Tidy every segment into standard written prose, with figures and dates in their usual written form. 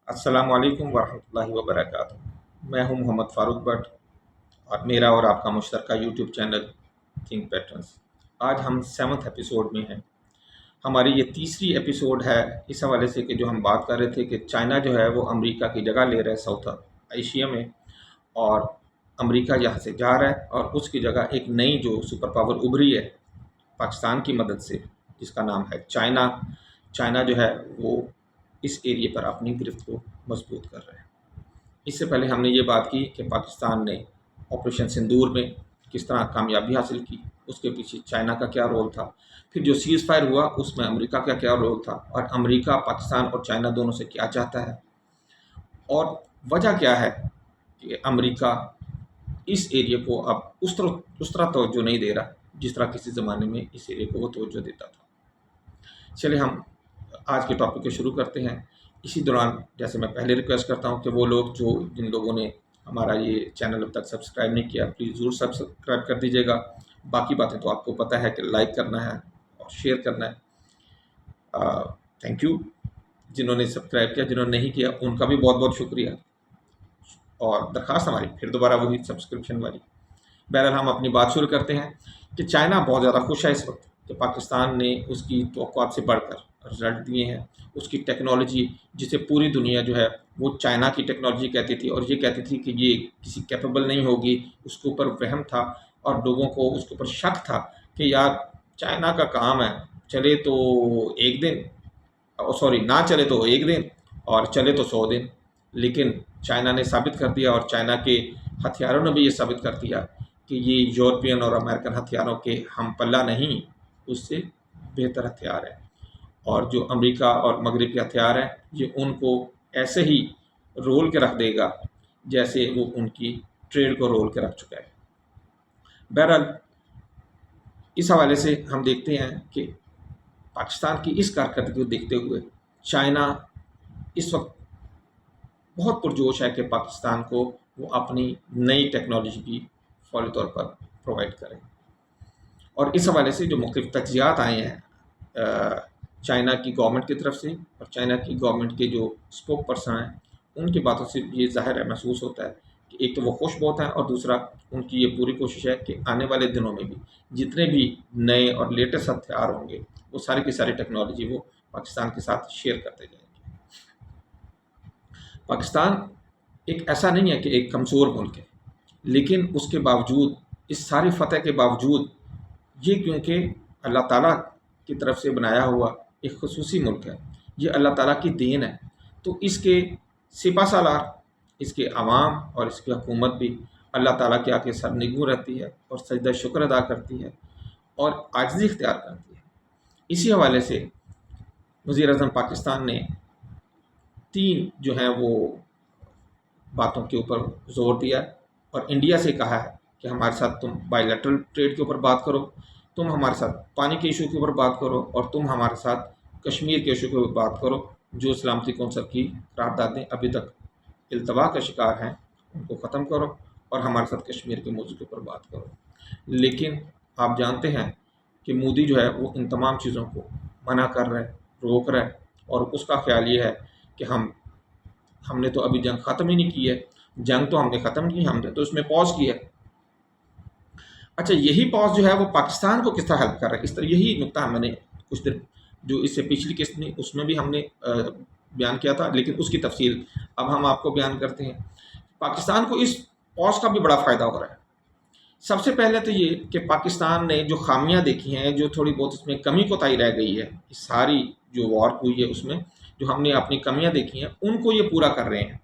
السلام علیکم ورحمۃ اللہ وبرکاتہ۔ میں ہوں محمد فاروق بٹ اور میرا اور آپ کا مشترکہ یوٹیوب چینل تھنک پیٹرنس۔ آج ہم 7 ایپیسوڈ میں ہیں۔ ہماری یہ تیسری ایپیسوڈ ہے اس حوالے سے کہ جو ہم بات کر رہے تھے کہ چائنا جو ہے وہ امریکہ کی جگہ لے رہا ہے ساؤتھ ایشیا میں، اور امریکہ یہاں سے جا رہا ہے اور اس کی جگہ ایک نئی جو سپر پاور ابھری ہے پاکستان کی مدد سے، جس کا نام ہے چائنا۔ چائنا جو ہے وہ اس ایریے پر اپنی گرفت کو مضبوط کر رہے ہیں۔ اس سے پہلے ہم نے یہ بات کی کہ پاکستان نے آپریشن سندور میں کس طرح کامیابی حاصل کی، اس کے پیچھے چائنا کا کیا رول تھا، پھر جو سیز فائر ہوا اس میں امریکہ کا کیا رول تھا، اور امریکہ پاکستان اور چائنا دونوں سے کیا چاہتا ہے، اور وجہ کیا ہے کہ امریکہ اس ایریے کو اب اس طرح توجہ نہیں دے رہا جس طرح کسی زمانے میں اس ایریے کو وہ توجہ دیتا تھا۔ چلے ہم آج کے ٹاپک کو شروع کرتے ہیں۔ اسی دوران جیسے میں پہلے ریکویسٹ کرتا ہوں کہ وہ لوگ جن لوگوں نے ہمارا یہ چینل اب تک سبسکرائب نہیں کیا، پلیز ضرور سبسکرائب کر دیجیے گا۔ باقی باتیں تو آپ کو پتہ ہے کہ لائک کرنا ہے اور شیئر کرنا ہے۔ تھینک یو جنہوں نے سبسکرائب کیا، جنہوں نے نہیں کیا ان کا بھی بہت بہت شکریہ، اور درخواست ہماری پھر دوبارہ وہی سبسکرپشن والی۔ بہرحال ہم اپنی بات شروع کرتے ہیں کہ چائنا بہت زیادہ خوش ہے اس وقت کہ پاکستان نے اس کی توقعات سے بڑھ کر رزلٹ دیے ہیں۔ اس کی ٹیکنالوجی، جسے پوری دنیا جو ہے وہ چائنا کی ٹیکنالوجی کہتی تھی، اور یہ کہتی تھی کہ یہ کسی کیپیبل نہیں ہوگی، اس کے اوپر وہم تھا اور لوگوں کو اس کے اوپر شک تھا کہ یار چائنا کا کام ہے، چلے تو ایک دن، نہ چلے تو ایک دن اور چلے تو 100 دن۔ لیکن چائنا نے ثابت کر دیا، اور چائنا کے ہتھیاروں نے بھی یہ ثابت کر دیا کہ یہ یورپین اور امریکن ہتھیاروں کے ہم پلہ نہیں، اس سے بہتر ہتھیار ہے، اور جو امریکہ اور مغرب کے ہتھیار ہیں یہ ان کو ایسے ہی رول کے رکھ دے گا جیسے وہ ان کی ٹریڈ کو رول کے رکھ چکا ہے۔ بہرحال اس حوالے سے ہم دیکھتے ہیں کہ پاکستان کی اس کارکردگی کو دیکھتے ہوئے چائنا اس وقت بہت پرجوش ہے کہ پاکستان کو وہ اپنی نئی ٹیکنالوجی کی فوری طور پر پرووائڈ کرے، اور اس حوالے سے جو مختلف تجزیات آئے ہیں چائنا کی گورنمنٹ کی طرف سے اور چائنا کی گورنمنٹ کے جو اسپوک پرسن ہیں ان کی باتوں سے یہ ظاہر ہے، محسوس ہوتا ہے کہ ایک تو وہ خوش بہت ہیں، اور دوسرا ان کی یہ پوری کوشش ہے کہ آنے والے دنوں میں بھی جتنے بھی نئے اور لیٹسٹ ہتھیار ہوں گے وہ ساری کی ساری ٹیکنالوجی وہ پاکستان کے ساتھ شیئر کرتے جائیں گے۔ پاکستان ایک ایسا نہیں ہے کہ ایک کمزور ملک ہے، لیکن اس کے باوجود، اس ساری فتح کے باوجود، یہ کیونکہ اللہ تعالیٰ کی طرف سے بنایا ہوا ایک خصوصی ملک ہے، یہ اللہ تعالیٰ کی دین ہے، تو اس کے سپہ سالار، اس کے عوام اور اس کی حکومت بھی اللہ تعالیٰ کے آگے سرنگوں رہتی ہے اور سجدہ شکر ادا کرتی ہے اور عاجزی اختیار کرتی ہے۔ اسی حوالے سے وزیر اعظم پاکستان نے 3 جو ہیں وہ باتوں کے اوپر زور دیا اور انڈیا سے کہا ہے کہ ہمارے ساتھ تم بائی لیٹرل ٹریڈ کے اوپر بات کرو، تم ہمارے ساتھ پانی کے ایشو کے اوپر بات کرو، اور تم ہمارے ساتھ کشمیر کے ایشو کے اوپر بات کرو، جو سلامتی کونسل کی قراردادیں ابھی تک التوا کا شکار ہیں ان کو ختم کرو، اور ہمارے ساتھ کشمیر کے موضوع کے اوپر بات کرو۔ لیکن آپ جانتے ہیں کہ مودی جو ہے وہ ان تمام چیزوں کو منع کر رہے، روک رہے، اور اس کا خیال یہ ہے کہ ہم نے تو ابھی جنگ ختم ہی نہیں کی ہے، جنگ تو ہم نے ختم کی، ہم نے تو اس میں پاز کی ہے۔ اچھا، یہی پاز جو ہے وہ پاکستان کو کس طرح ہیلپ کر رہا ہے، اس طرح یہی نقطہ میں نے کچھ دن جو اس سے پچھلی قسط میں اس میں بھی ہم نے بیان کیا تھا، لیکن اس کی تفصیل اب ہم آپ کو بیان کرتے ہیں۔ پاکستان کو اس پاز کا بھی بڑا فائدہ ہو رہا ہے۔ سب سے پہلے تو یہ کہ پاکستان نے جو خامیاں دیکھی ہیں، جو تھوڑی بہت اس میں کمی کوتاہی رہ گئی ہے، ساری جو وار ہوئی ہے اس میں جو ہم نے اپنی کمیاں دیکھی ہیں ان کو یہ پورا کر رہے ہیں،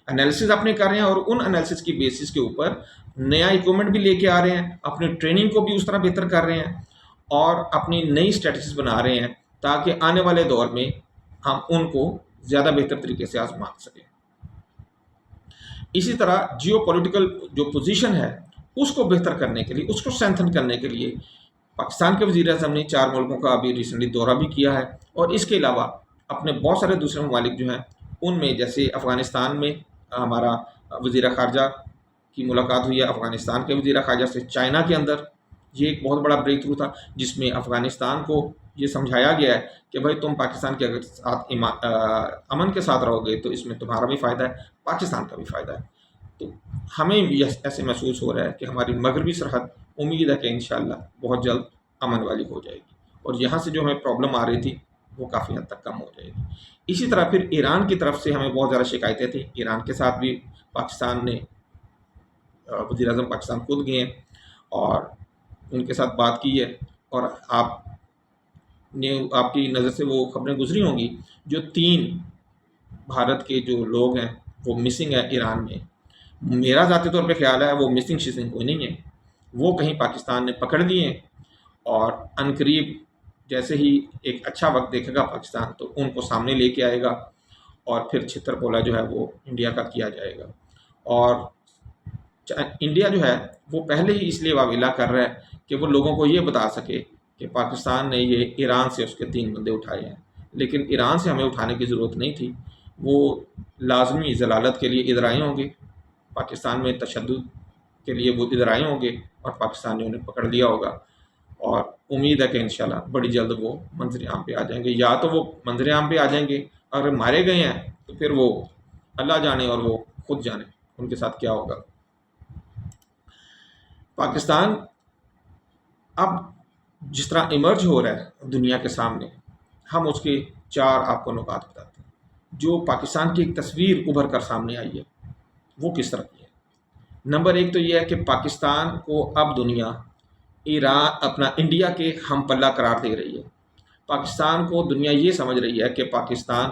انالیسز اپنے کر رہے ہیں، اور ان انالیسز کی بیسس کے اوپر نیا ایکوپمنٹ بھی لے کے آ رہے ہیں، اپنی ٹریننگ کو بھی اس طرح بہتر کر رہے ہیں، اور اپنی نئی اسٹریٹجیز بنا رہے ہیں تاکہ آنے والے دور میں ہم ان کو زیادہ بہتر طریقے سے آزما سکیں۔ اسی طرح جیو پولیٹیکل جو پوزیشن ہے اس کو بہتر کرنے کے لیے، اس کو اسٹرینتھن کرنے کے لیے پاکستان کے وزیر اعظم نے 4 ملکوں کا ابھی ریسنٹلی دورہ بھی کیا ہے، اور اس کے علاوہ اپنے بہت سارے دوسرے ممالک جو ہیں ان میں، جیسے افغانستان میں ہمارا وزیر خارجہ کی ملاقات ہوئی ہے افغانستان کے وزیر خارجہ سے، چائنا کے اندر یہ ایک بہت بڑا بریک تھرو تھا جس میں افغانستان کو یہ سمجھایا گیا ہے کہ بھائی تم پاکستان کے اگر ساتھ امن کے ساتھ رہو گے تو اس میں تمہارا بھی فائدہ ہے، پاکستان کا بھی فائدہ ہے۔ تو ہمیں یہ ایسے محسوس ہو رہا ہے کہ ہماری مغربی سرحد امید ہے کہ انشاءاللہ بہت جلد امن والی ہو جائے گی، اور یہاں سے جو ہمیں پرابلم آ رہی تھی وہ کافی حد تک کم ہو جائے گی۔ اسی طرح پھر ایران کی طرف سے ہمیں بہت زیادہ شکایتیں تھیں۔ ایران کے ساتھ بھی پاکستان نے وزیر اعظم پاکستان خود گئے ہیں اور ان کے ساتھ بات کی ہے، اور آپ کی نظر سے وہ خبریں گزری ہوں گی، جو 3 بھارت کے جو لوگ ہیں وہ مسنگ ہے ایران میں۔ میرا ذاتی طور پہ خیال ہے وہ مسنگ شسنگ کوئی نہیں ہے، وہ کہیں پاکستان نے پکڑ لیے ہیں، اور عنقریب جیسے ہی ایک اچھا وقت دیکھے گا پاکستان تو ان کو سامنے لے کے آئے گا، اور پھر چھتر پولا جو ہے وہ انڈیا کا کیا جائے گا۔ اور انڈیا جو ہے وہ پہلے ہی اس لیے واویلا کر رہا ہے کہ وہ لوگوں کو یہ بتا سکے کہ پاکستان نے یہ ایران سے اس کے 3 بندے اٹھائے ہیں، لیکن ایران سے ہمیں اٹھانے کی ضرورت نہیں تھی۔ وہ لازمی ضلالت کے لیے ادھر آئے ہوں گے، پاکستان میں تشدد کے لیے وہ ادھر آئے ہوں گے، اور پاکستان نے انہیں پکڑ لیا ہوگا، اور امید ہے کہ انشاءاللہ بڑی جلد وہ منظر عام پہ آ جائیں گے۔ یا تو وہ منظر عام پہ آ جائیں گے، اگر مارے گئے ہیں تو پھر وہ اللہ جانے اور وہ خود جانے ان کے ساتھ کیا ہوگا۔ پاکستان اب جس طرح ایمرج ہو رہا ہے دنیا کے سامنے، ہم اس کے 4 آپ کو نکات بتاتے ہیں۔ جو پاکستان کی ایک تصویر ابھر کر سامنے آئی ہے وہ کس طرح کی ہے۔ نمبر 1 تو یہ ہے کہ پاکستان کو اب دنیا انڈیا کے ہم پلہ قرار دے رہی ہے۔ پاکستان کو دنیا یہ سمجھ رہی ہے کہ پاکستان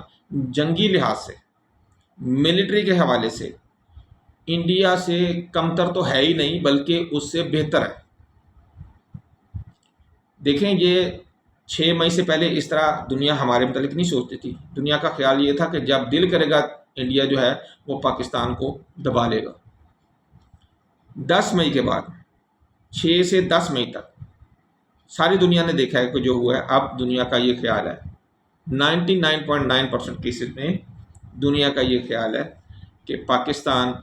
جنگی لحاظ سے، ملٹری کے حوالے سے انڈیا سے کمتر تو ہے ہی نہیں، بلکہ اس سے بہتر ہے۔ دیکھیں، یہ 6 مئی سے پہلے اس طرح دنیا ہمارے متعلق نہیں سوچتی تھی۔ دنیا کا خیال یہ تھا کہ جب دل کرے گا انڈیا جو ہے وہ پاکستان کو دبا لے گا۔ 10 مئی کے بعد 6 سے 10 مئی تک ساری دنیا نے دیکھا ہے کہ جو ہوا ہے، اب دنیا کا یہ خیال ہے، 99.9% کیسز میں دنیا کا یہ خیال ہے کہ پاکستان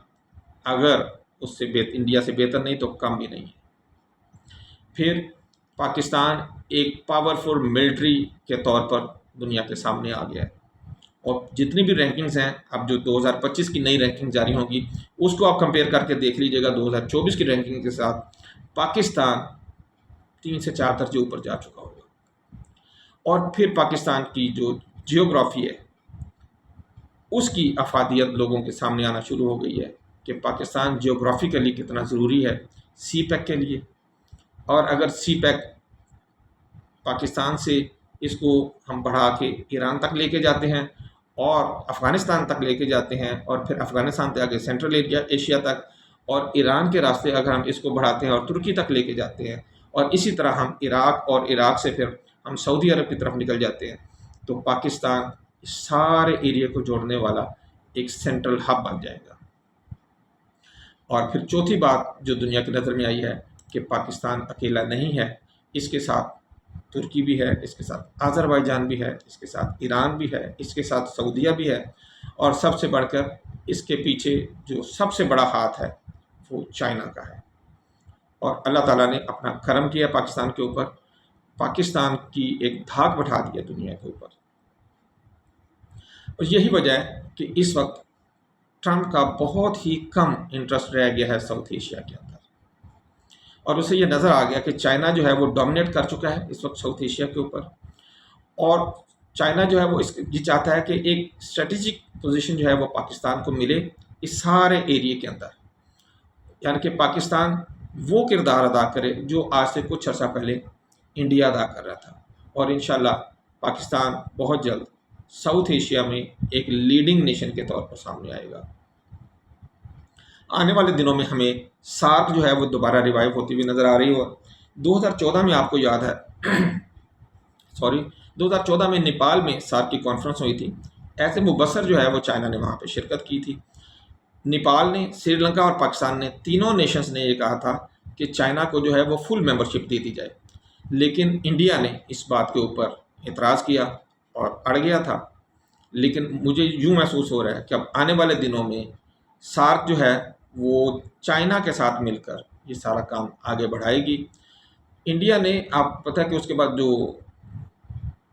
اگر اس سے انڈیا سے بہتر نہیں تو کم بھی نہیں ہے۔ پھر پاکستان ایک پاورفل ملٹری کے طور پر دنیا کے سامنے آ گیا ہے، اور جتنی بھی رینکنگز ہیں، اب جو 2025 کی نئی رینکنگ جاری ہوگی اس کو آپ کمپیئر کر کے دیکھ لیجئے گا 2024 کی رینکنگ کے ساتھ، پاکستان 3 سے 4 درجے اوپر جا چکا ہوگا۔ اور پھر پاکستان کی جو جیوگرافی ہے اس کی افادیت لوگوں کے سامنے آنا شروع ہو گئی ہے کہ پاکستان جیوگرافیکلی کتنا ضروری ہے سی پیک کے لیے۔ اور اگر سی پیک پاکستان سے اس کو ہم بڑھا کے ایران تک لے کے جاتے ہیں اور افغانستان تک لے کے جاتے ہیں، اور پھر افغانستان سے آگے سینٹرل ایشیا تک، اور ایران کے راستے اگر ہم اس کو بڑھاتے ہیں اور ترکی تک لے کے جاتے ہیں، اور اسی طرح ہم عراق، اور عراق سے پھر ہم سعودی عرب کی طرف نکل جاتے ہیں، تو پاکستان اس سارے ایریا کو جوڑنے والا ایک سینٹرل ہب بن جائے گا۔ اور پھر چوتھی بات جو دنیا کی نظر میں آئی ہے کہ پاکستان اکیلا نہیں ہے، اس کے ساتھ ترکی بھی ہے، اس کے ساتھ آذربائیجان بھی ہے، اس کے ساتھ ایران بھی ہے، اس کے ساتھ سعودیہ بھی ہے، اور سب سے بڑھ کر اس کے پیچھے جو سب سے بڑا ہاتھ ہے وہ چائنا کا ہے۔ اور اللہ تعالیٰ نے اپنا کرم کیا پاکستان کے اوپر، پاکستان کی ایک دھاک بٹھا دیا دنیا کے اوپر۔ اور یہی وجہ ہے کہ اس وقت ٹرمپ کا بہت ہی کم انٹرسٹ رہ گیا ہے ساؤتھ ایشیا کے اندر، اور اسے یہ نظر آ گیا کہ چائنا جو ہے وہ ڈومینیٹ کر چکا ہے اس وقت ساؤتھ ایشیا کے اوپر، اور چائنا جو ہے وہ یہ چاہتا ہے کہ ایک اسٹریٹجک پوزیشن جو ہے وہ پاکستان کو ملے اس سارے ایریے کے اندر، یعنی کہ پاکستان وہ کردار ادا کرے جو آج سے کچھ عرصہ پہلے انڈیا ادا کر رہا تھا، اور انشاءاللہ پاکستان بہت جلد ساؤتھ ایشیا میں ایک لیڈنگ نیشن کے طور پر سامنے آئے گا۔ آنے والے دنوں میں ہمیں سارک جو ہے وہ دوبارہ ریوائیو ہوتی ہوئی نظر آ رہی ہو۔ 2014 میں آپ کو یاد ہے 2014 میں نیپال میں سارک کی کانفرنس ہوئی تھی، ایسے مبصر جو ہے وہ چائنا نے وہاں پہ شرکت کی تھی۔ نیپال نے، سری لنکا اور پاکستان نے، تینوں نیشنز نے یہ کہا تھا کہ چائنا کو جو ہے وہ فل ممبرشپ دے دی جائے، لیکن انڈیا نے اس بات کے اوپر اعتراض کیا اور اڑ گیا تھا۔ لیکن مجھے یوں محسوس ہو رہا ہے کہ اب آنے والے دنوں میں سارک جو ہے وہ چائنا کے ساتھ مل کر یہ سارا کام آگے بڑھائے گی۔ انڈیا نے، آپ پتہ ہے کہ اس کے بعد جو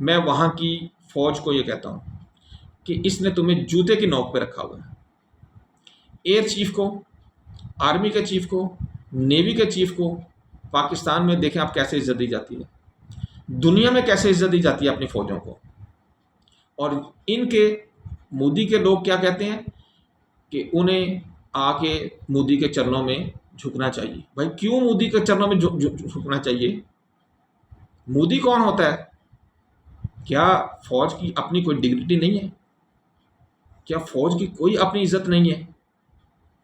میں وہاں کی فوج کو یہ کہتا ہوں کہ اس نے تمہیں جوتے کی نوک پہ رکھا ہوا ہے. ایئر چیف کو، آرمی کے چیف کو، نیوی کے چیف کو پاکستان میں دیکھیں آپ کیسے عزت دی جاتی ہے، دنیا میں کیسے عزت دی جاتی ہے اپنی فوجوں کو. اور ان کے مودی کے لوگ کیا کہتے ہیں کہ انہیں آ کے مودی کے چرنوں میں جھکنا چاہیے. بھائی کیوں مودی کے چرنوں میں جھکنا چاہیے؟ مودی کون ہوتا ہے؟ کیا فوج کی اپنی کوئی ڈگنیٹی نہیں ہے؟ کیا فوج کی کوئی اپنی عزت نہیں ہے؟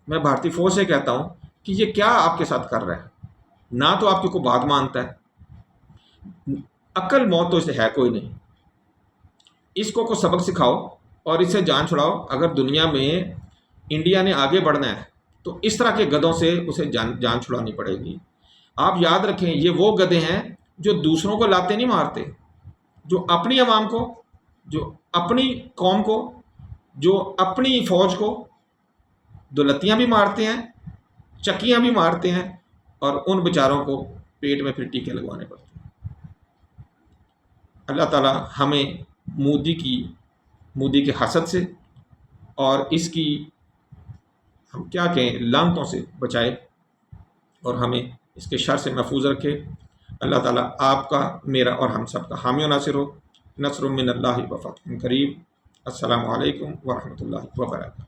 میں بھارتی فوج سے کہتا ہوں کہ یہ کیا آپ کے ساتھ کر رہا ہے؟ نہ تو آپ کی کوئی بات مانتا ہے، عقل موت تو اسے ہے کوئی نہیں. اس کو سبق سکھاؤ اور اس سے جان چھڑاؤ. اگر دنیا میں انڈیا نے آگے بڑھنا ہے تو اس طرح کے گدھوں سے اسے جان چھڑانی پڑے گی. آپ یاد رکھیں یہ وہ گدھے ہیں جو دوسروں کو لاتے نہیں مارتے، جو اپنی عوام کو، جو اپنی قوم کو، جو اپنی فوج کو دولتیاں بھی مارتے ہیں، چکیاں بھی مارتے ہیں، اور ان بیچاروں کو پیٹ میں پھر ٹیکے لگوانے پڑتے ہیں. اللہ تعالیٰ ہمیں مودی کے حسد سے اور اس کی ہم کیا کہیں لعنتوں سے بچائے اور ہمیں اس کے شر سے محفوظ رکھے. اللہ تعالیٰ آپ کا، میرا اور ہم سب کا حامی و ناصر ہو. نصر من اللہ و فتح قریب. السلام علیکم ورحمۃ اللہ وبرکاتہ.